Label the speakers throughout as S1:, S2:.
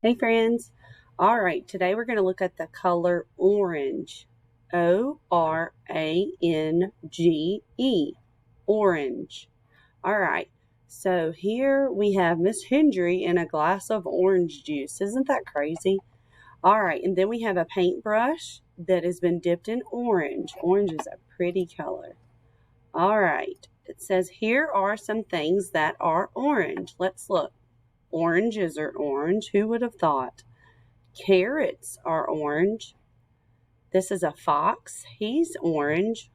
S1: Hey friends. All right, today we're going to look at the color orange. O-R-A-N-G-E. Orange. All right, so here we have Miss Hendry in a glass of orange juice. Isn't that crazy? All right, and then we have a paintbrush that has been dipped in orange. Orange is a pretty color. All right, it says here are some things that are orange. Let's look. Oranges are orange. Who would have thought? Carrots are orange. This is a fox. He's orange.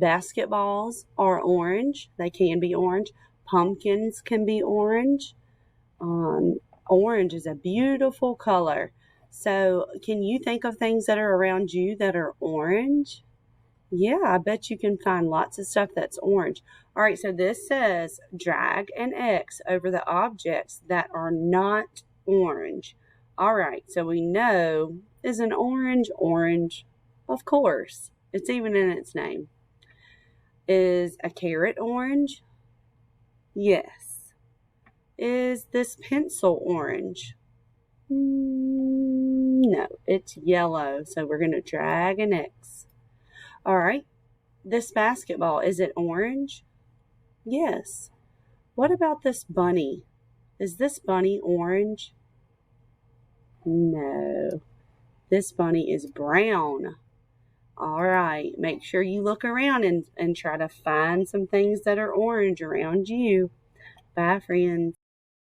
S1: Basketballs are orange. They can be orange. Pumpkins can be orange. Orange is a beautiful color. So, can you think of things that are around you that are orange? Yeah, I bet you can find lots of stuff that's orange. All right, so this says drag an X over the objects that are not orange. All right, so we know, is an orange orange? Of course, it's even in its name. Is a carrot orange? Yes. Is this pencil orange? No, it's yellow, so we're going to drag an X. All right. This basketball, is it orange? Yes. What about this bunny? Is this bunny orange? No. This bunny is brown. All right. Make sure you look around and try to find some things that are orange around you. Bye, friends.